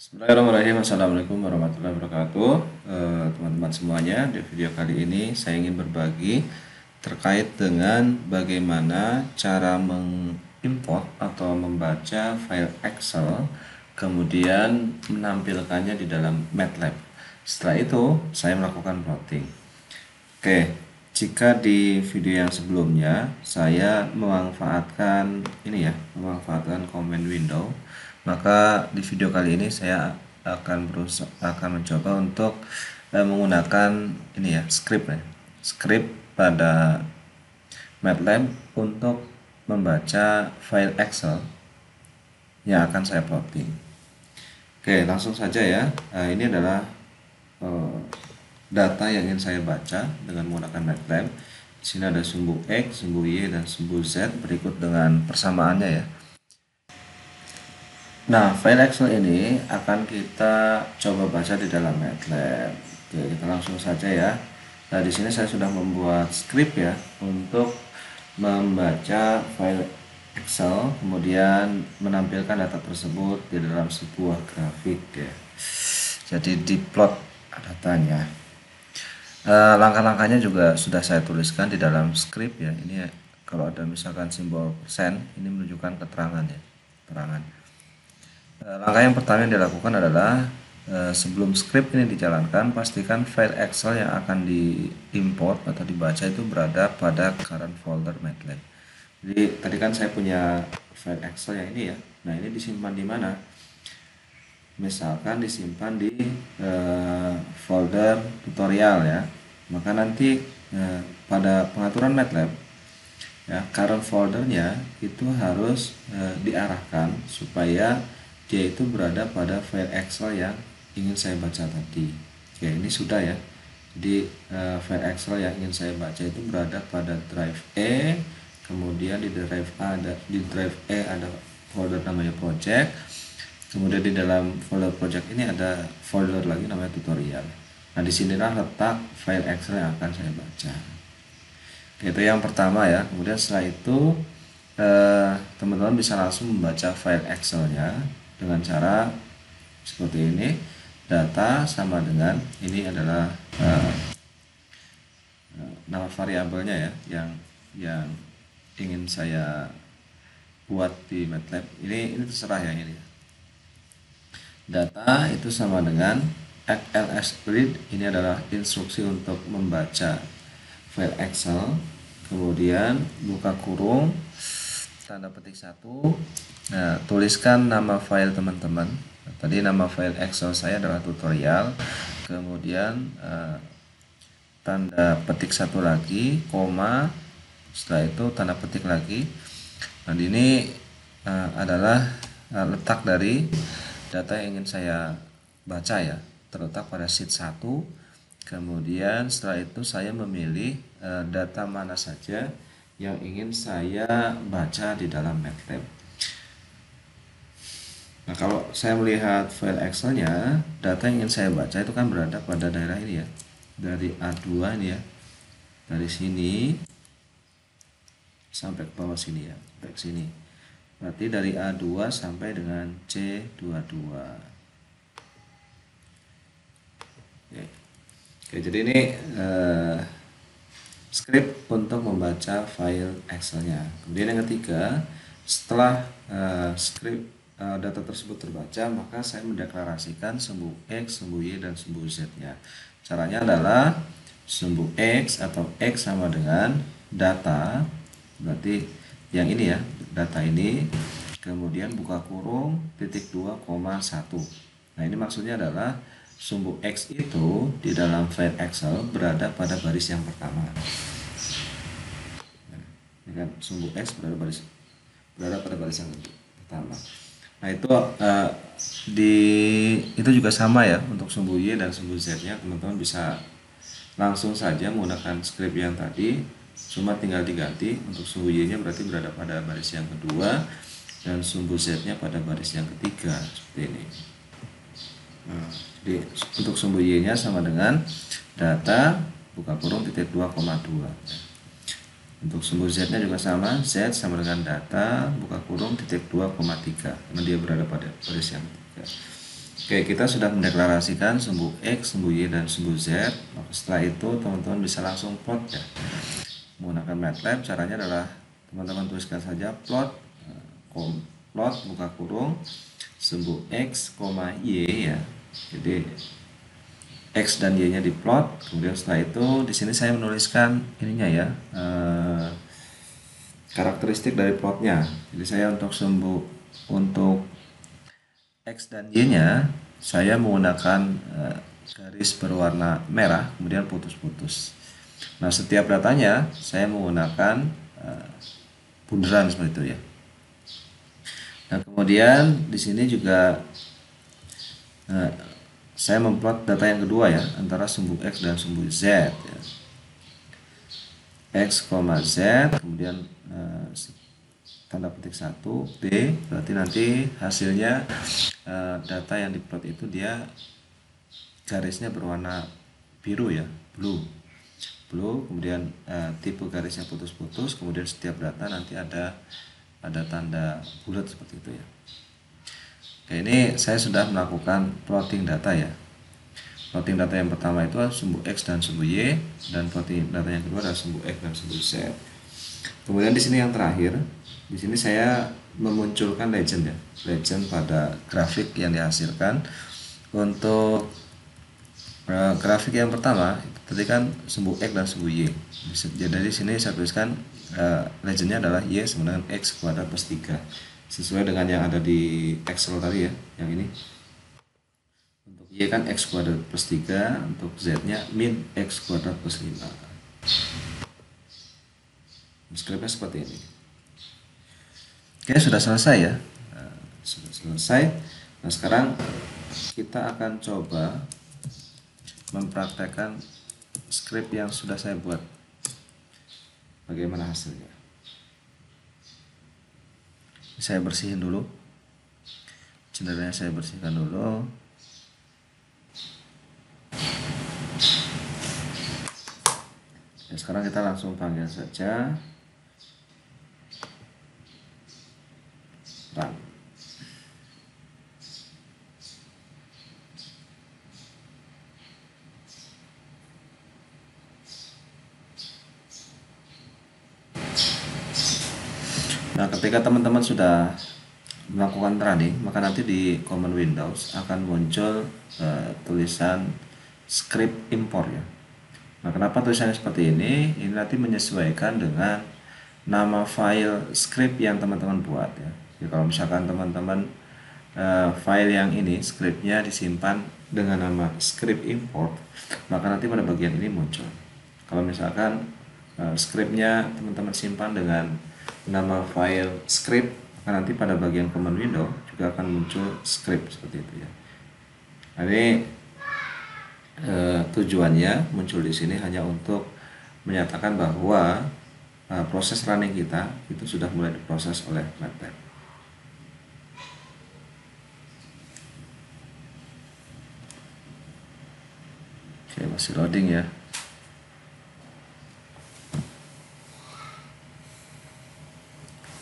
Bismillahirrahmanirrahim. Assalamualaikum warahmatullahi wabarakatuh. Teman-teman semuanya, di video kali ini saya ingin berbagi terkait dengan bagaimana cara mengimport atau membaca file Excel, kemudian menampilkannya di dalam MATLAB. Setelah itu, saya melakukan plotting. Oke, jika di video yang sebelumnya saya memanfaatkan command window, maka di video kali ini saya akan mencoba untuk menggunakan script pada MATLAB untuk membaca file Excel yang akan saya plotting. Oke, langsung saja ya. Ini adalah data yang ingin saya baca dengan menggunakan MATLAB. Di sini ada sumbu X, sumbu Y, dan sumbu Z berikut dengan persamaannya ya. Nah, file Excel ini akan kita coba baca di dalam MATLAB. Oke, kita langsung saja ya. Nah, di sini saya sudah membuat script ya untuk membaca file Excel, kemudian menampilkan data tersebut di dalam sebuah grafik ya. Jadi diplot datanya. Langkah-langkahnya juga sudah saya tuliskan di dalam script ya. Ini kalau ada misalkan simbol persen, ini menunjukkan keterangan ya, keterangan. Langkah yang pertama yang dilakukan adalah sebelum script ini dijalankan, pastikan file Excel yang akan diimport atau dibaca itu berada pada current folder MATLAB. Jadi tadi kan saya punya file Excel yang ini ya. Nah, ini disimpan di mana? Misalkan disimpan di folder tutorial ya. Maka nanti pada pengaturan MATLAB ya, current foldernya itu harus diarahkan supaya dia itu berada pada file Excel yang ingin saya baca tadi. Oke, ini sudah ya. Jadi file Excel yang ingin saya baca itu berada pada drive E, kemudian di drive E ada folder namanya project, kemudian di dalam folder project ini ada folder lagi namanya tutorial. Nah, disinilah letak file Excel yang akan saya baca. Oke, itu yang pertama ya. Kemudian setelah itu teman-teman bisa langsung membaca file Excel-nya dengan cara seperti ini. Data sama dengan ini adalah nama variabelnya ya, yang ingin saya buat di MATLAB. Ini terserah ya ini. Data itu sama dengan ls read, ini adalah instruksi untuk membaca file Excel. Kemudian buka kurung, tanda petik 1. Nah, tuliskan nama file teman-teman. Tadi nama file Excel saya adalah tutorial. Kemudian tanda petik 1 lagi, koma. Setelah itu tanda petik lagi. Nah, ini adalah letak dari data yang ingin saya baca ya. Terletak pada sheet 1. Kemudian setelah itu saya memilih data mana saja yang ingin saya baca di dalam MATLAB. Nah, kalau saya melihat file Excel-nya, data yang ingin saya baca itu kan berada pada daerah ini ya. Dari A2 ini ya. Dari sini sampai ke bawah sini ya, sampai ke sini. Berarti dari A2 sampai dengan C22. Oke, jadi ini script untuk membaca file Excel-nya. Kemudian yang ketiga, setelah data tersebut terbaca, maka saya mendeklarasikan sumbu X, sumbu Y, dan sumbu Z-nya. Caranya adalah sumbu X atau X sama dengan data, berarti yang ini ya, data ini, kemudian buka kurung titik 2,1. Nah, ini maksudnya adalah sumbu X itu di dalam file Excel berada pada baris yang pertama. Ini kan sumbu X berada pada baris yang pertama. Nah, itu juga sama ya untuk sumbu Y dan sumbu Z-nya. Teman-teman bisa langsung saja menggunakan script yang tadi, cuma tinggal diganti. Untuk sumbu Y-nya berarti berada pada baris yang kedua dan sumbu Z-nya pada baris yang ketiga, seperti ini. Nah, jadi untuk sumbu Y-nya sama dengan data buka kurung titik 2,2. Untuk sumbu Z-nya juga sama, Z sama dengan data buka kurung titik 2,3, karena dia berada pada baris yang ketiga. Oke, kita sudah mendeklarasikan sumbu X, sumbu Y, dan sumbu Z. Maka setelah itu teman-teman bisa langsung plot ya. Menggunakan MATLAB, caranya adalah teman-teman tuliskan saja plot, plot buka kurung sumbu X, Y ya. Jadi X dan Y-nya diplot. Kemudian setelah itu di sini saya menuliskan ininya ya, karakteristik dari plotnya. Jadi saya untuk X dan Y-nya saya menggunakan garis berwarna merah kemudian putus-putus. Nah, setiap datanya saya menggunakan bunderan seperti itu ya. Nah, kemudian di sini juga saya memplot data yang kedua ya, antara sumbu X dan sumbu Z ya. X, Z, kemudian tanda petik 1 B, berarti nanti hasilnya data yang diplot itu dia garisnya berwarna biru ya, blue, kemudian tipe garisnya putus-putus, kemudian setiap data nanti ada tanda bulat seperti itu ya. Oke, ini saya sudah melakukan plotting data ya. Plotting data yang pertama itu sumbu X dan sumbu Y, dan plotting data yang kedua adalah sumbu X dan sumbu Z. Kemudian di sini yang terakhir, di sini saya memunculkan legend ya, legend pada grafik yang dihasilkan. Untuk grafik yang pertama tadi kan sumbu X dan sumbu Y. Jadi di sini saya tuliskan legendnya adalah Y sama dengan X kuadrat plus 3, sesuai dengan yang ada di Excel tadi ya, yang ini. Untuk Y kan X kuadrat plus 3, untuk Z nya min X kuadrat plus 5. Scriptnya seperti ini. Oke, sudah selesai ya. Sudah selesai. Nah, sekarang kita akan coba mempraktekkan script yang sudah saya buat. Bagaimana hasilnya? Saya bersihin dulu. Cenderanya saya bersihkan dulu. Ya, sekarang kita langsung panggil saja run. Nah, ketika teman-teman sudah melakukan running, maka nanti di command Windows akan muncul tulisan script import ya. Nah, kenapa tulisannya seperti ini? Ini nanti menyesuaikan dengan nama file script yang teman-teman buat ya. Jadi kalau misalkan teman-teman file yang ini scriptnya disimpan dengan nama script import, maka nanti pada bagian ini muncul. Kalau misalkan scriptnya teman-teman simpan dengan nama file script, maka nanti pada bagian command window juga akan muncul script seperti itu ya. Nah, ini tujuannya muncul di sini hanya untuk menyatakan bahwa proses running kita itu sudah mulai diproses oleh MATLAB. Oke, masih loading ya.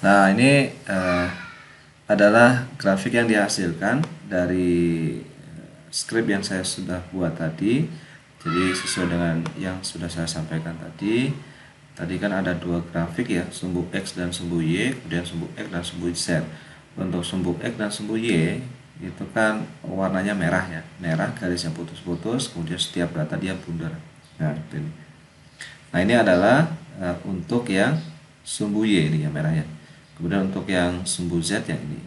Nah, ini adalah grafik yang dihasilkan dari script yang saya sudah buat tadi. Jadi sesuai dengan yang sudah saya sampaikan tadi. Tadi kan ada dua grafik ya, sumbu X dan sumbu Y, kemudian sumbu X dan sumbu Z. Untuk sumbu X dan sumbu Y itu kan warnanya merah ya, merah garisnya putus-putus, kemudian setiap data dia bundar. Nah, ini. Nah, ini adalah untuk yang sumbu Y ini yang merah ya. Kemudian untuk yang sumbu Z yang ini.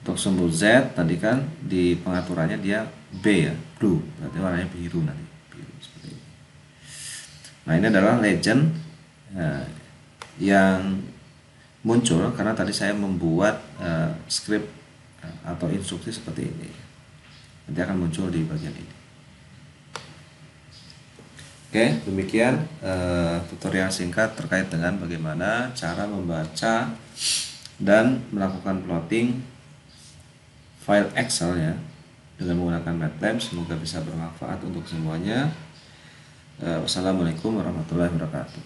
Untuk sumbu Z tadi kan di pengaturannya dia B ya, blue, berarti warnanya biru nanti. Biru seperti ini. Nah, ini adalah legend yang muncul karena tadi saya membuat script atau instruksi seperti ini. Nanti akan muncul di bagian ini. Oke, demikian tutorial singkat terkait dengan bagaimana cara membaca dan melakukan plotting file Excel ya dengan menggunakan MATLAB. Semoga bisa bermanfaat untuk semuanya. Wassalamualaikum warahmatullahi wabarakatuh.